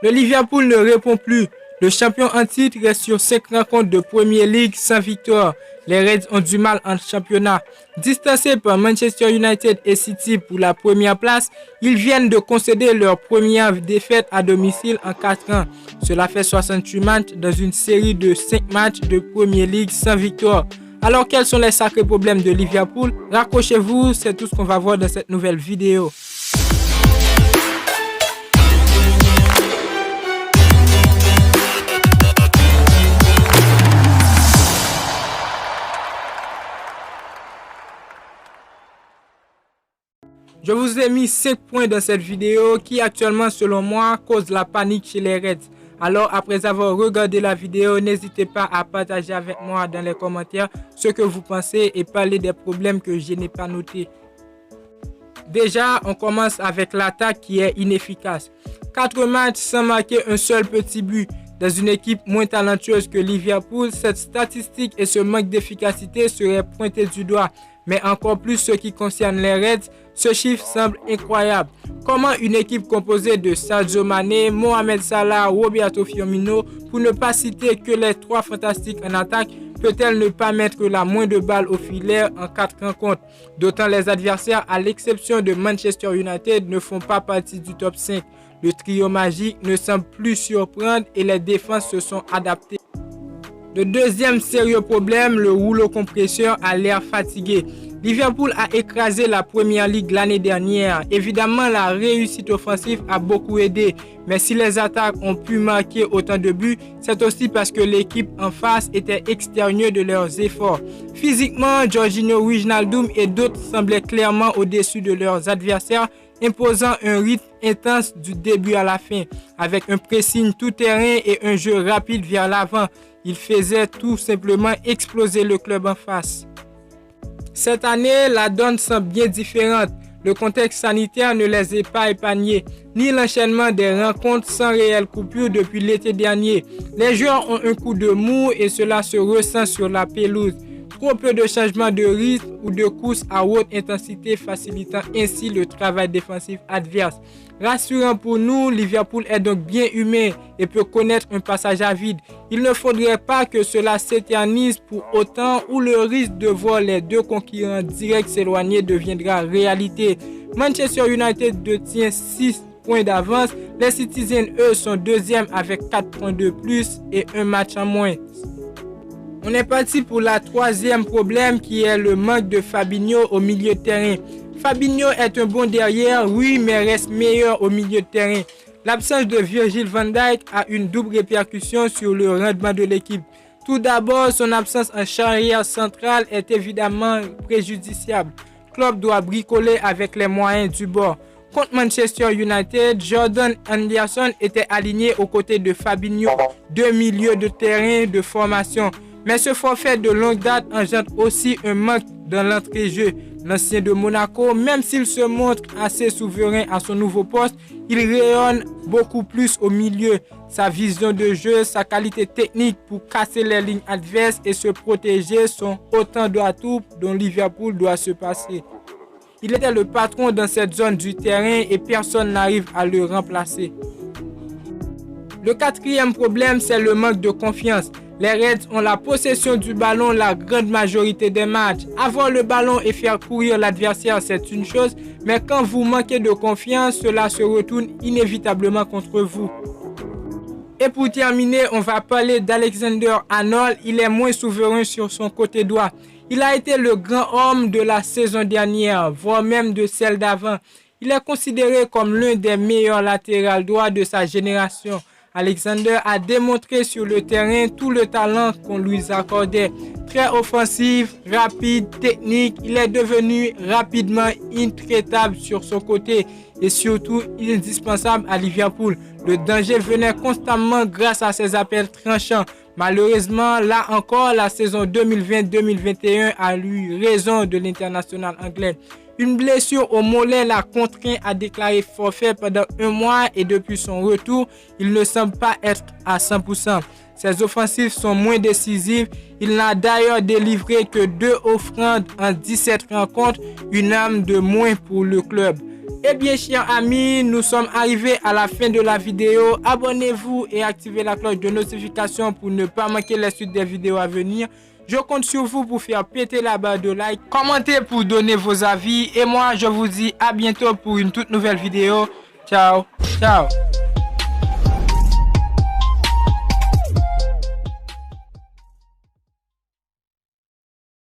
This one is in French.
Le Liverpool ne répond plus. Le champion en titre reste sur 5 rencontres de Premier League sans victoire. Les Reds ont du mal en championnat. Distancés par Manchester United et City pour la première place, ils viennent de concéder leur première défaite à domicile en 4 ans. Cela fait 68 matchs dans une série de 5 matchs de Premier League sans victoire. Alors quels sont les sacrés problèmes de Liverpool? Raccrochez-vous, c'est tout ce qu'on va voir dans cette nouvelle vidéo. Je vous ai mis 5 points dans cette vidéo qui actuellement selon moi causent la panique chez les Reds. Alors après avoir regardé la vidéo, n'hésitez pas à partager avec moi dans les commentaires ce que vous pensez et parler des problèmes que je n'ai pas notés. Déjà, on commence avec l'attaque qui est inefficace. 4 matchs sans marquer un seul petit but. Dans une équipe moins talentueuse que Liverpool, cette statistique et ce manque d'efficacité seraient pointés du doigt. Mais encore plus ce qui concerne les Reds, ce chiffre semble incroyable. Comment une équipe composée de Sadio Mané, Mohamed Salah, Roberto Firmino, pour ne pas citer que les 3 fantastiques en attaque, peut-elle ne pas mettre la moindre balle au filet en 4 rencontres? D'autant les adversaires, à l'exception de Manchester United, ne font pas partie du top 5. Le trio magique ne semble plus surprendre et les défenses se sont adaptées. Le deuxième sérieux problème, le rouleau compresseur a l'air fatigué. Liverpool a écrasé la Premier League l'année dernière. Évidemment, la réussite offensive a beaucoup aidé. Mais si les attaques ont pu marquer autant de buts, c'est aussi parce que l'équipe en face était exténuée de leurs efforts. Physiquement, Jorginho Wijnaldum et d'autres semblaient clairement au-dessus de leurs adversaires, imposant un rythme intense du début à la fin, avec un pressing tout-terrain et un jeu rapide vers l'avant. Il faisait tout simplement exploser le club en face. Cette année, la donne semble bien différente. Le contexte sanitaire ne les a pas épargnés, ni l'enchaînement des rencontres sans réelle coupure depuis l'été dernier. Les joueurs ont un coup de mou et cela se ressent sur la pelouse. Trop peu de changements de rythme ou de courses à haute intensité facilitant ainsi le travail défensif adverse. Rassurant pour nous, Liverpool est donc bien humain et peut connaître un passage à vide. Il ne faudrait pas que cela s'éternise pour autant ou le risque de voir les 2 concurrents directs s'éloigner deviendra réalité. Manchester United détient 6 points d'avance. Les Citizens, eux, sont 2e avec 4 points de plus et 1 match en moins. On est parti pour la 3e problème qui est le manque de Fabinho au milieu de terrain. Fabinho est un bon derrière, oui, mais reste meilleur au milieu de terrain. L'absence de Virgil van Dijk a une double répercussion sur le rendement de l'équipe. Tout d'abord, son absence en charnière centrale est évidemment préjudiciable. Klopp doit bricoler avec les moyens du bord. Contre Manchester United, Jordan Henderson était aligné aux côtés de Fabinho, 2 milieux de terrain de formation. Mais ce forfait de longue date engendre aussi un manque dans l'entrée-jeu. L'ancien de Monaco, même s'il se montre assez souverain à son nouveau poste, il rayonne beaucoup plus au milieu. Sa vision de jeu, sa qualité technique pour casser les lignes adverses et se protéger sont autant d'atouts dont Liverpool doit se passer. Il était le patron dans cette zone du terrain et personne n'arrive à le remplacer. Le 4e problème, c'est le manque de confiance. Les Reds ont la possession du ballon la grande majorité des matchs. Avoir le ballon et faire courir l'adversaire, c'est une chose, mais quand vous manquez de confiance, cela se retourne inévitablement contre vous. Et pour terminer, on va parler d'Alexander-Arnold. Il est moins souverain sur son côté droit. Il a été le grand homme de la saison dernière, voire même de celle d'avant. Il est considéré comme l'un des meilleurs latérales droits de sa génération. Alexander a démontré sur le terrain tout le talent qu'on lui accordait. Très offensif, rapide, technique, il est devenu rapidement intraitable sur son côté et surtout indispensable à Liverpool. Le danger venait constamment grâce à ses appels tranchants. Malheureusement, là encore, la saison 2020-2021 a eu raison de l'international anglais. Une blessure au mollet l'a contraint à déclarer forfait pendant 1 mois et depuis son retour, il ne semble pas être à 100%. Ses offensives sont moins décisives. Il n'a d'ailleurs délivré que 2 offrandes en 17 rencontres, une âme de moins pour le club. Eh bien, chers amis, nous sommes arrivés à la fin de la vidéo. Abonnez-vous et activez la cloche de notification pour ne pas manquer la suite des vidéos à venir. Je compte sur vous pour faire péter la barre de like, commenter pour donner vos avis. Et moi, je vous dis à bientôt pour une toute nouvelle vidéo. Ciao, ciao.